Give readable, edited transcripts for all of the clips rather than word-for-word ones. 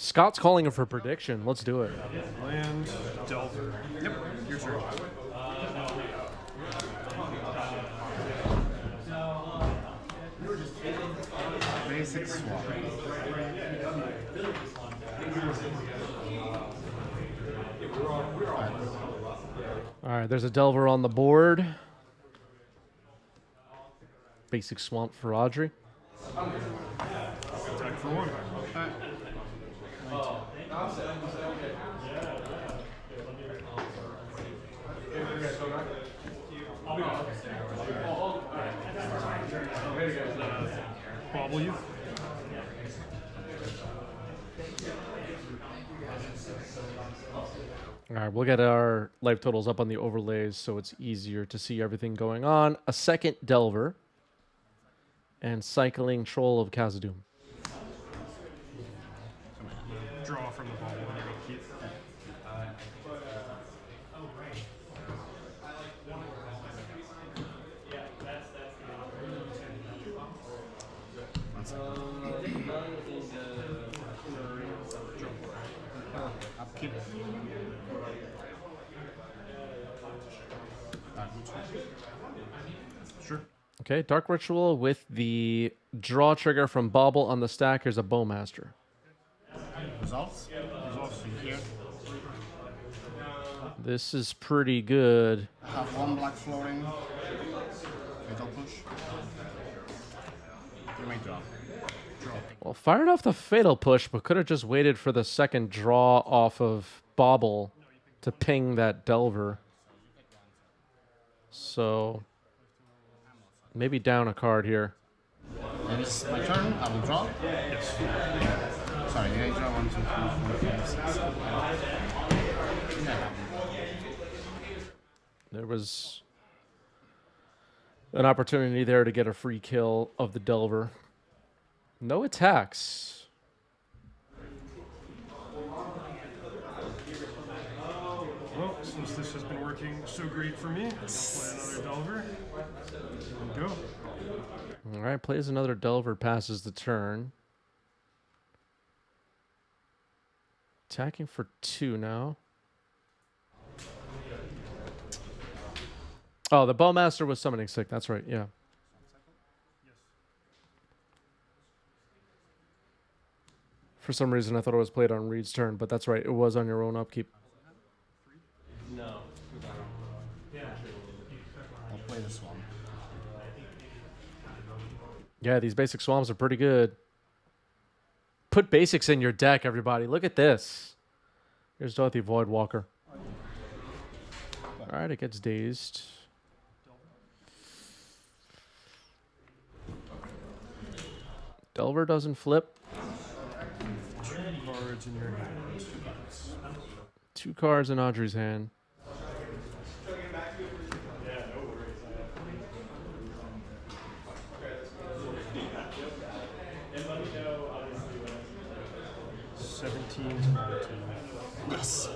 Scott's calling him for prediction. Let's do it. Land, Delver. Yep, your turn. Basic swap. All right, there's a Delver on the board. Basic Swamp for Audrey. Attack for one. Bobble you. All right, we'll get our life totals up on the overlays so it's easier to see everything going on. A second Delver. And Cycling Troll of Khazad-dûm. Draw from the bobble and you're gonna keep. Upkeep. Sure. Okay, Dark Ritual with the draw trigger from Bauble on the stack. Here's a Bowmaster. Results. Results in here. This is pretty good. I have one black floating. Fatal push. You may draw. Well, fired off the Fatal Push, but could have just waited for the second draw off of Bauble to ping that Delver. So maybe down a card here. It is my turn. I will draw. Yes. Sorry, did I draw 1, 2, 3, 4, 5, 6? Yeah. There was an opportunity there to get a free kill of the Delver. No attacks. Well, since this has been working so great for me, let's play another Delver. And go. All right, plays another Delver, passes the turn. Attacking for 2 now. Oh, the Bowmaster was summoning sick. That's right, yeah. For some reason, I thought it was played on Reid's turn, but that's right. It was on your own upkeep. No. I'll play this one. Yeah, these basic swamps are pretty good. Put basics in your deck, everybody. Look at this. Here's Dorothy Voidwalker. All right, it gets dazed. Delver doesn't flip. 2 cards in your hand. 2 cards in Audrey's hand. Yes.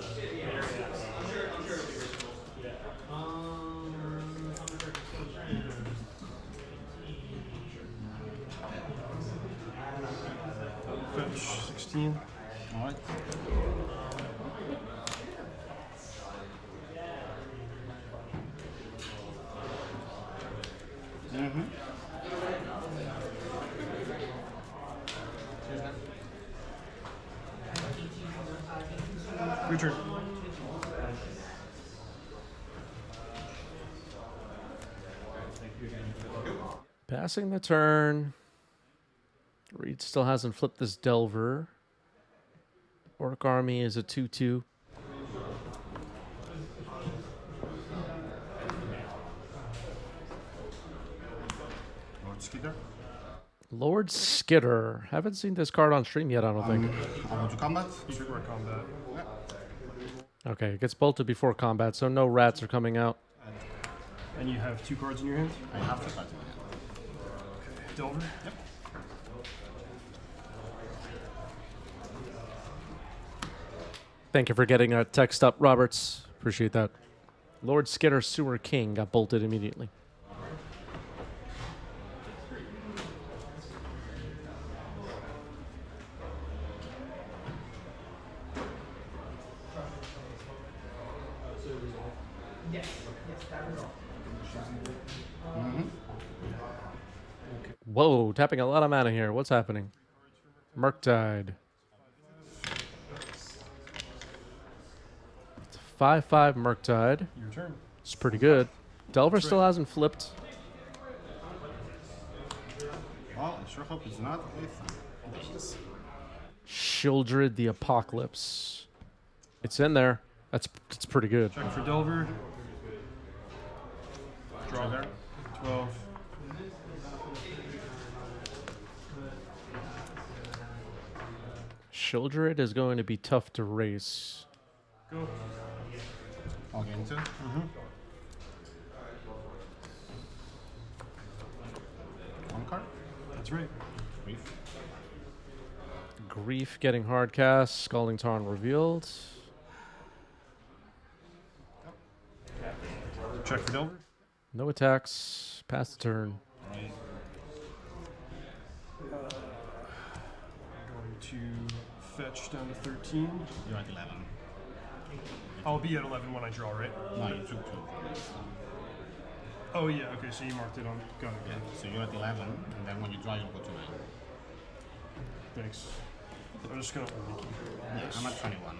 Fetch 16. All right. Your turn. Passing the turn. Reid still hasn't flipped this Delver. Orc Army is a 2/2. Lord Skitter. Lord Skitter. Haven't seen this card on stream yet, I don't think. I go to combat. Before combat. Okay, it gets bolted before combat, so no rats are coming out. And you have 2 cards in your hand? I have to fight in my hand. Delver? Yep. Thank you for getting a text up, Roberts. Appreciate that. Lord Skitter Sewer King got bolted immediately. Whoa, tapping a lot of mana here. What's happening? Murktide. It's a 5/5 Murktide. Your turn. It's pretty good. Delver That's still right. hasn't flipped. Well, I sure hope it's not with Shieldred the Apocalypse. It's in there. It's pretty good. Check for Delver. Draw there. 12. Shieldred is going to be tough to race. Go. I'll get into. One card. That's right. Brief. Grief getting hard cast. Scalding Tarn revealed. Check for Delver. No attacks. Pass the turn. Right. Going to fetch down to 13. You're at 11. I'll be at 11 when I draw, right? No, you took 2. Oh, yeah. Okay, so you marked it on. Got it. Yeah. So you're at 11, and then when you draw, you'll go to 9. Thanks. I'm just going to only keep it on Yeah, this. I'm at 21.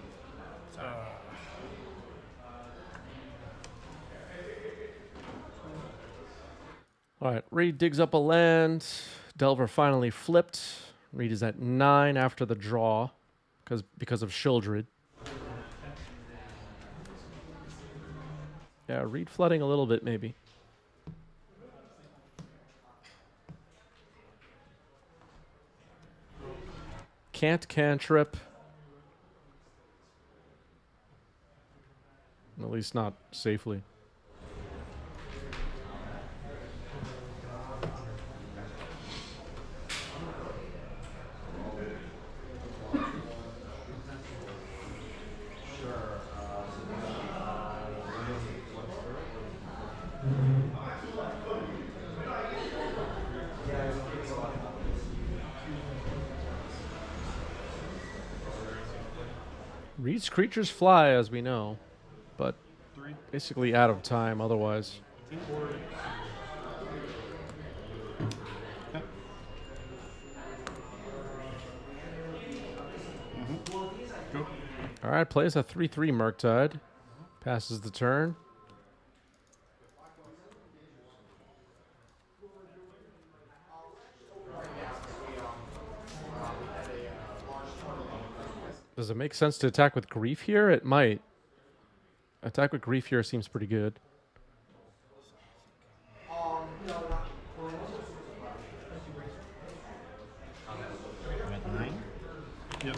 All right, Reid digs up a land. Delver finally flipped. Reid is at 9 after the draw because of Shieldred. Yeah, Reid flooding a little bit maybe. Can't cantrip. At least not safely. Reed's creatures fly, as we know, but 3. basically out of time otherwise. Go. All right, plays a 3/3 Murktide. Passes the turn. Does it make sense to attack with Grief here? It might. Attack with Grief here seems pretty good. You're at 9. Yep.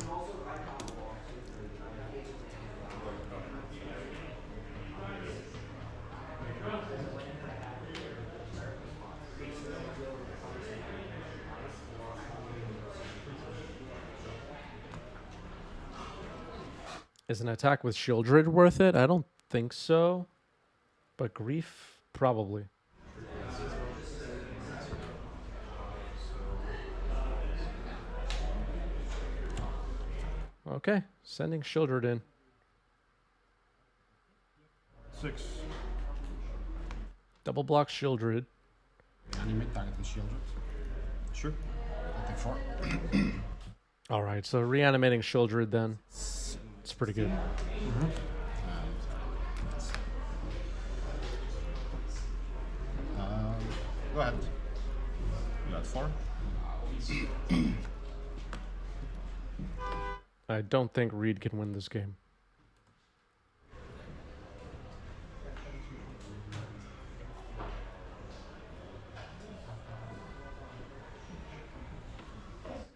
Is an attack with Shieldred worth it? I don't think so. But Grief, probably. Okay, sending Shieldred in. 6. Double block Shieldred. Animate target with shield. Sure. I'll take 4. All right, so reanimating Shieldred then. It's pretty good. Go ahead. You're at 4. I don't think Reid can win this game.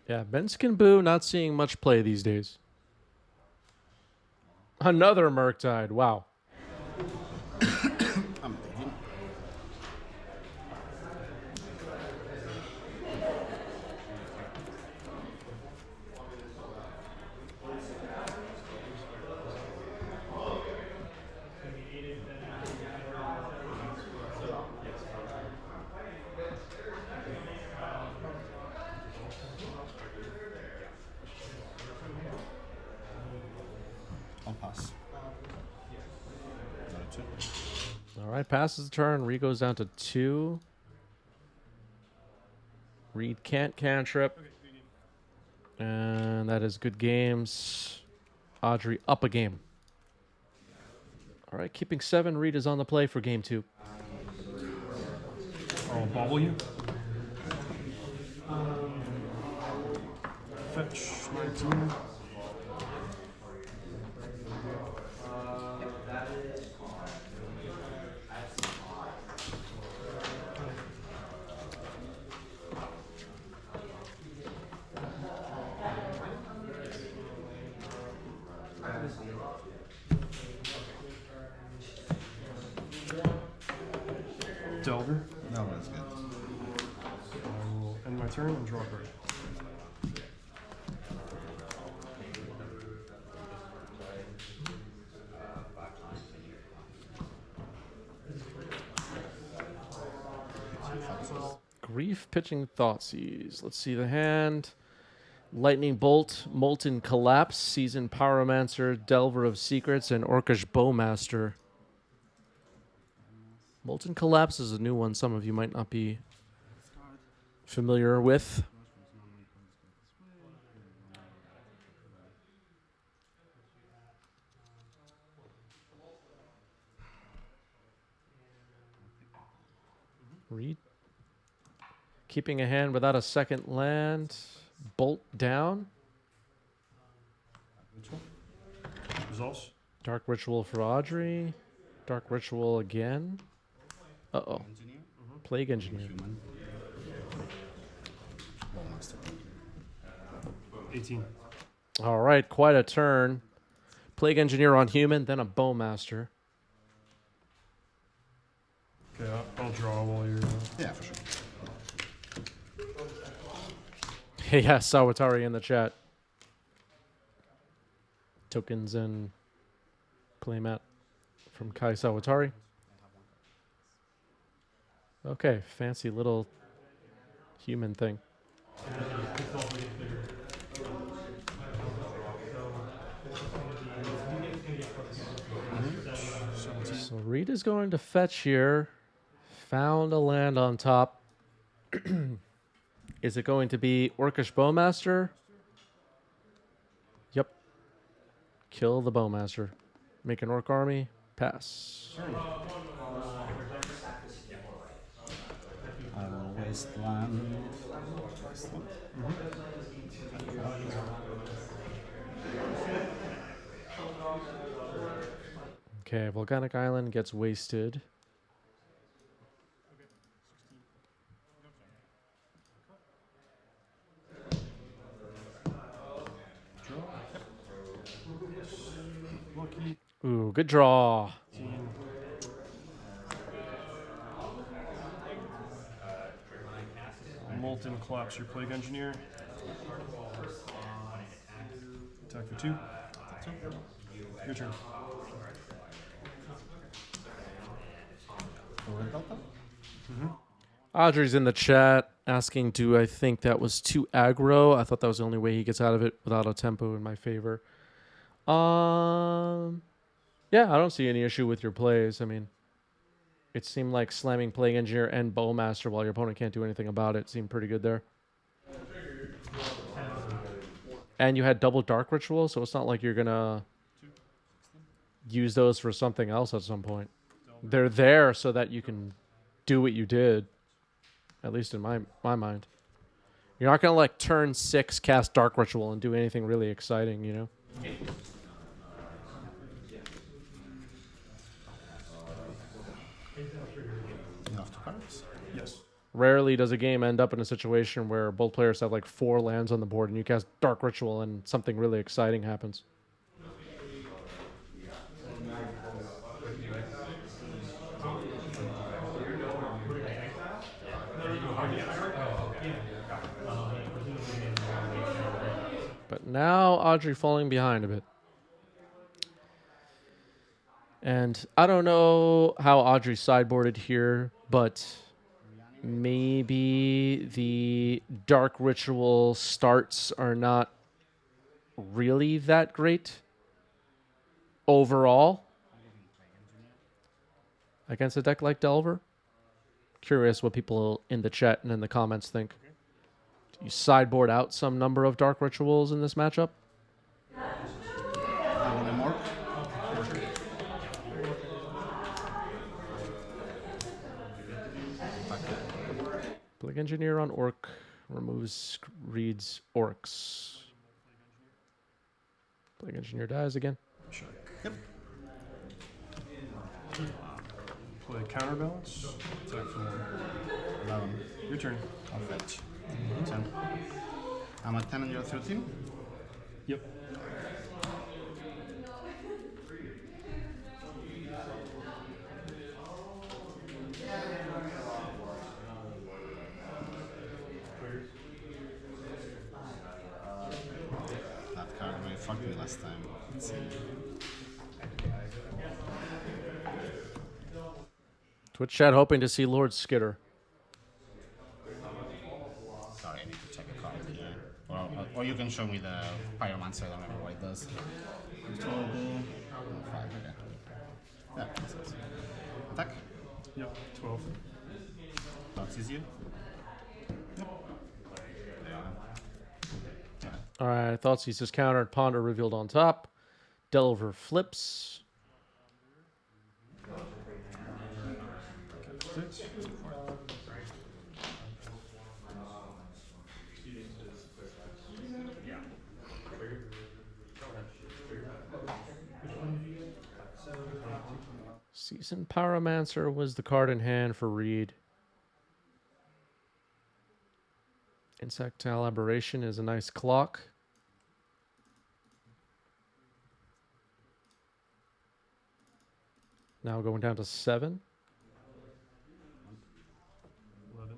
Yeah, Benskin Boo not seeing much play these days. Another Murktide. Wow. I'm taking. I'll pass. Another 2. All right, passes the turn. Reid goes down to 2. Reid can't cantrip. Okay, good game. And that is good games. Audrey up a game. All right, keeping 7. Reid is on the play for game 2. I'll bobble you. Fetch 19. Delver. No, that's good. I will end my turn and draw a card. Grief pitching Thoughtseize. Let's see the hand. Lightning Bolt, Molten Collapse, Seasoned Pyromancer, Delver of Secrets, and Orcish Bowmaster. Molten Collapse is a new one some of you might not be familiar with. Reid. Keeping a hand without a second land. Bolt down. Results. Dark Ritual for Audrey. Dark Ritual again. Uh-oh. Engineer. Plague Engineer. Human. Bowmaster. 18. All right, quite a turn. Plague Engineer on human, then a Bowmaster. Okay, I'll draw while you're. Yeah, for sure. Hey, yeah, Sawatari in the chat. Tokens and playmat from Kai Sawatari. Okay, fancy little human thing. So Reid is going to fetch here. Found a land on top. Is it going to be Orcish Bowmaster? Yep. Kill the Bowmaster. Make an Orc army. Pass. I will waste land. Okay, Volcanic Island gets wasted. Lucky. Ooh, good draw. 18. Molten Collapse your Plague Engineer. Attack for 2. Your turn. Audrey's in the chat asking, do I think that was too aggro? I thought that was the only way he gets out of it without a tempo in my favor. Yeah, I don't see any issue with your plays. I mean, it seemed like slamming Plague Engineer and Bowmaster while your opponent can't do anything about it seemed pretty good there. And you had double Dark Ritual, so it's not like you're going to use those for something else at some point. They're there so that you can do what you did, at least in my mind. You're not going to, like, turn 6 cast Dark Ritual and do anything really exciting, you know? Enough to cards. Yes. Rarely does a game end up in a situation where both players have like 4 lands on the board and you cast Dark Ritual and something really exciting happens. But now Audrey falling behind a bit. And I don't know how Audrey sideboarded here, but maybe the Dark Ritual starts are not really that great overall against a deck like Delver. Curious what people in the chat and in the comments think. You sideboard out some number of dark rituals in this matchup. I want a mark. Plague Engineer on Orc removes Reid's Orcs. Plague Engineer dies again. Check. Yep. Play counterbalance. Attack for 1. 11. Your turn. I'll fetch. 10. I'm at 10 and you're 13. Yep. That card really fucked me last time. Let's see. Twitch chat hoping to see Lord Skitter. Sorry, I need to check a card here. Or you can show me the Pyromancer. I don't remember what it does. 5, okay. Yeah, makes sense. Attack. Yep. 12. Thoughts is you. All right, Thoughtseize is countered. Ponder revealed on top. Delver flips. 6. Seasoned Pyromancer was the card in hand for Reid. Insectile Aberration is a nice clock. Now going down to 7. 11.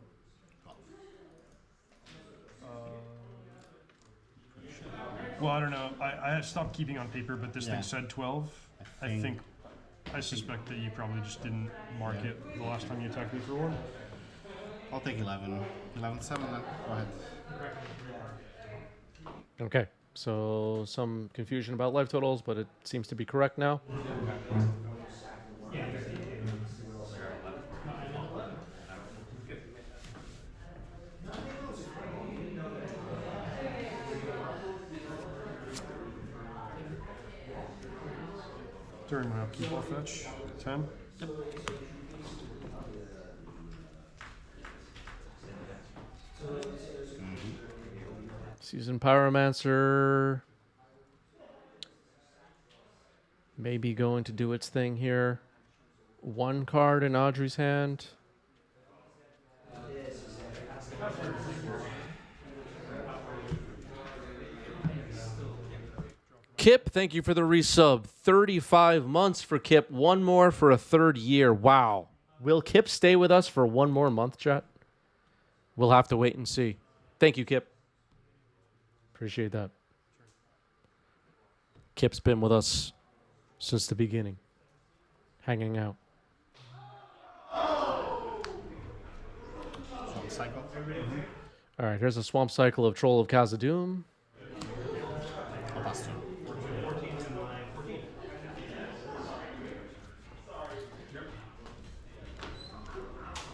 Well, I don't know. I stopped keeping on paper, but this Yeah. thing said 12. I suspect that you probably just didn't mark it the last time you attacked me for 1. I'll take 11. 11, 7 then. Go ahead. Okay, so some confusion about life totals, but it seems to be correct now. During my upkeep, I'll fetch 10. Seasoned Pyromancer maybe going to do its thing here. 1 card in Audrey's hand. Kip, thank you for the resub. 35 months for Kip. 1 more for a 3rd year. Wow. Will Kip stay with us for 1 more month, chat? We'll have to wait and see. Thank you, Kip. Appreciate that. Kip's been with us since the beginning. Hanging out. Swamp cycle. All right, here's a Swamp Cycle of Troll of Khazad-dûm. I'll pass 2.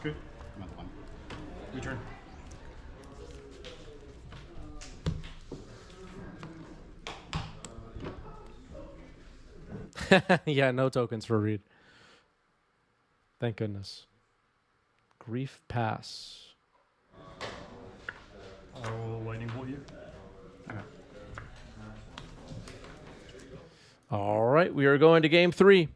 Good. I'm at 1. Your turn. Yeah, no tokens for Reid. Thank goodness. Grief Pass. I'll lightning bolt you. All right, we are going to game 3.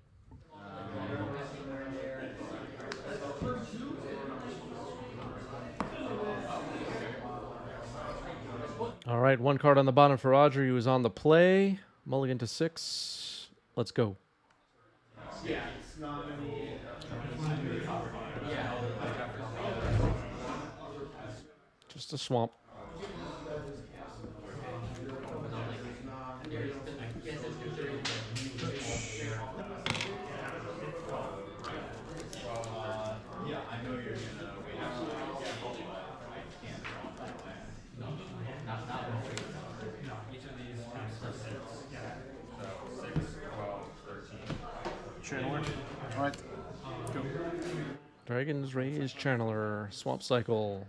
All right, 1 card on the bottom for Audrey, who is on the play. Mulligan to 6. Let's go. Just a swamp. Channeler. All right. Go. Dragon's Rage Channeler. Swamp Cycle.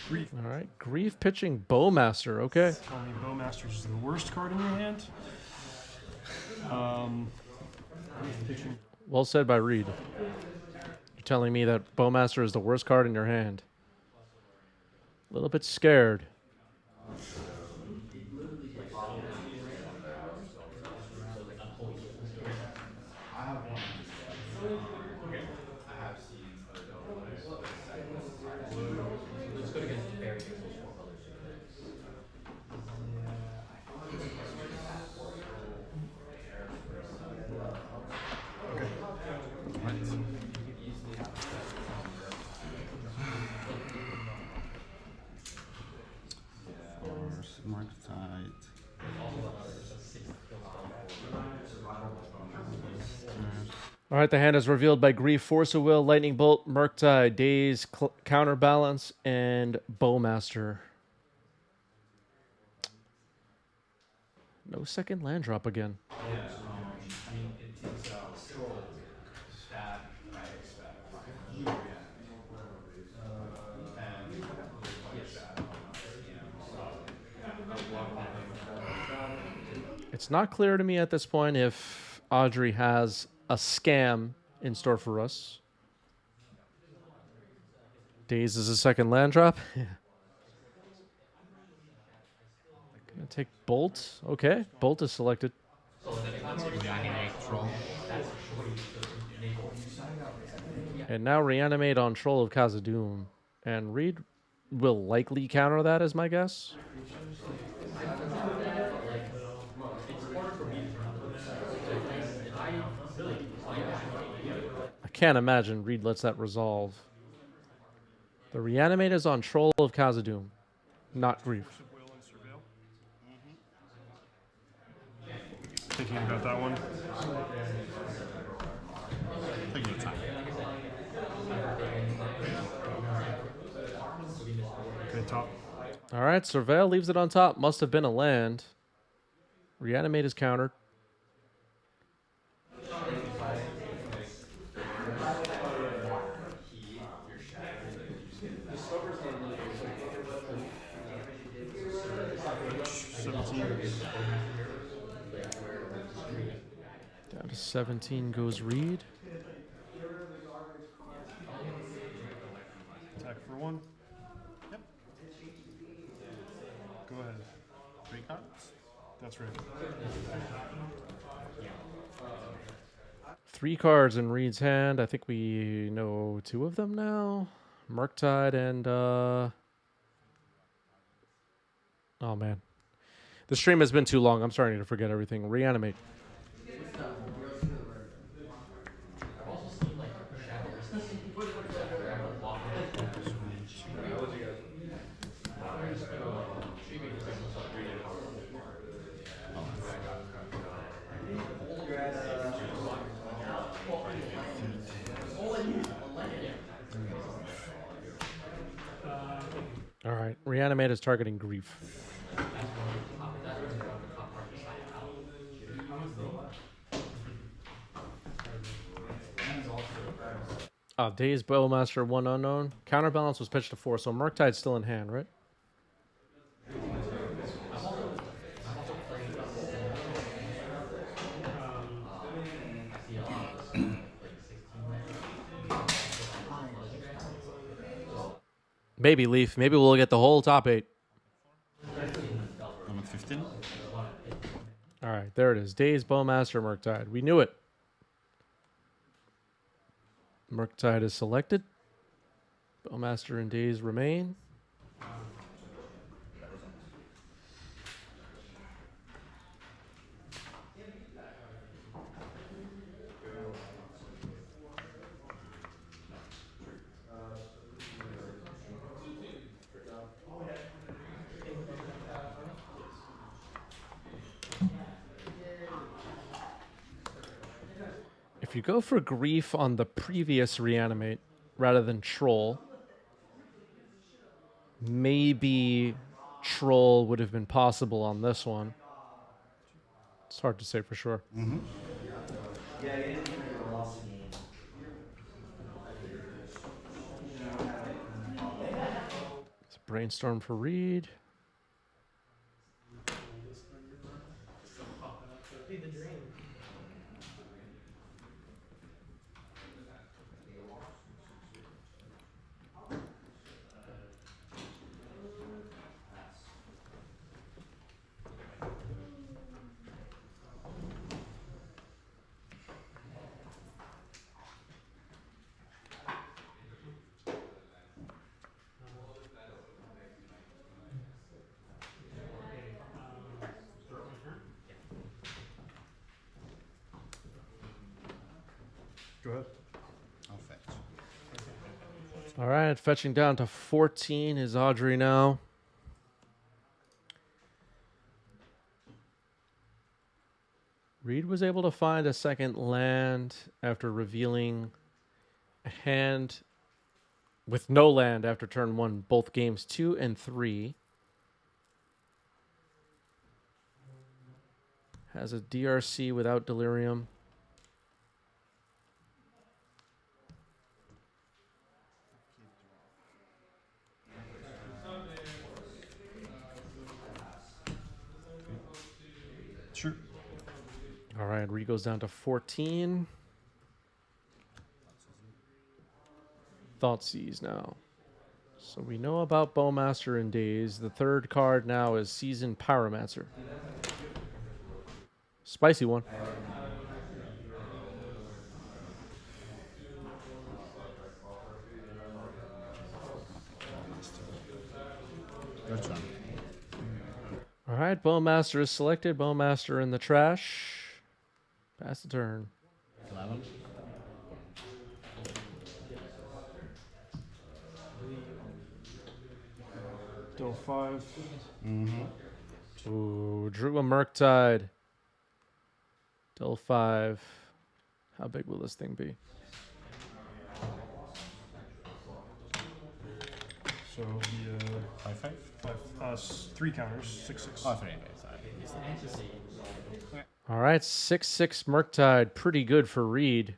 Grief. All right, Grief pitching Bowmaster. Okay. Tell me Bowmaster is the worst card in your hand. Grief pitching. Well said by Reid. You're telling me that Bowmaster is the worst card in your hand. A little bit scared. Murktide. All right, the hand is revealed by Grief, Force of Will, Lightning Bolt, Murktide, Daze, Counterbalance, and Bowmaster. No second land drop again. It's not clear to me at this point if Audrey has a scam in store for us. Daze is a second land drop. Gonna take Bolt. Okay, Bolt is selected. And now Reanimate on Troll of Khazad-dûm. And Reid will likely counter that, is my guess. I can't imagine Reid lets that resolve. The Reanimate is on Troll of Khazad-dûm, not Grief. Force of Will and Surveil. Thinking about that one. Take your time. Okay, top. All right, Surveil leaves it on top. Must have been a land. Reanimate is countered. Down to 17 goes Reid. Attack for one. Yep. Go ahead. 3 cards. That's right. 3 cards in Reid's hand. I think we know 2 of them now. Murktide and oh man. The stream has been too long. I'm starting to forget everything. Reanimate. All right. Reanimate is targeting Grief. Daze, Bowmaster, 1 unknown. Counterbalance was pitched to 4, so Murktide's still in hand, right? Maybe Leaf. Maybe we'll get the whole top 8. I'm at 15. All right, there it is. Daze, Bowmaster, Murktide. We knew it. Murktide is selected. Bowmaster and Daze remain. If you go for Grief on the previous Reanimate rather than Troll, maybe Troll would have been possible on this one. It's hard to say for sure. It's a brainstorm for Reid. Go ahead. I'll fetch. All right, fetching down to 14 is Audrey now. Reid was able to find a second land after revealing a hand with no land after turn 1, both games 2 and 3. Has a DRC without Delirium. Sure. All right, Reid goes down to 14. Thoughtseize now. So we know about Bowmaster and Daze. The third card now is Seasoned Pyromancer. Spicy one. Your turn. All right, Bowmaster is selected. Bowmaster in the trash. Pass the turn. 11. Deal 5. Ooh, drew a Murktide. Till 5. How big will this thing be? So it'll be 5, 5. 3 counters, 6/6. Oh, 3. Okay, sorry. All right, 6/6 Murktide. Pretty good for Reid.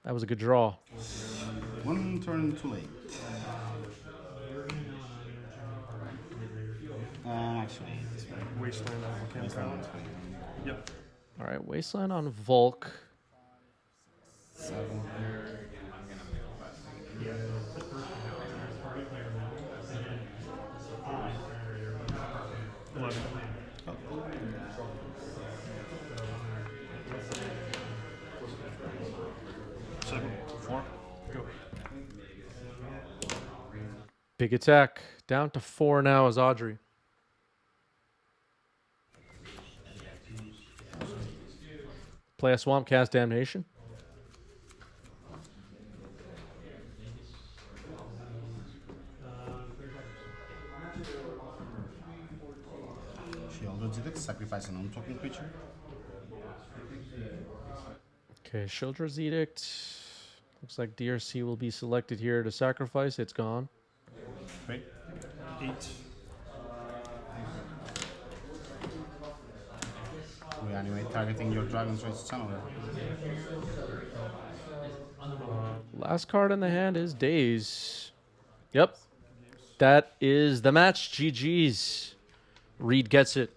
That was a good draw. One turn too late. Actually, it's very Wasteland on Volcano Wasteland Island. one's pretty good. Yep. All right, Wasteland on Volk. 7. 11. Seven. 4. Go. Big attack. Down to 4 now is Audrey. Play a Swamp, cast Damnation. She also did it, sacrifice a non-token creature. Okay, Shieldred's Edict. Looks like DRC will be selected here to sacrifice. It's gone. Great. 8. Reanimate targeting your Dragon's Rage Channeler. Last card in the hand is Daze. Yep. That is the match. GG's. Reid gets it.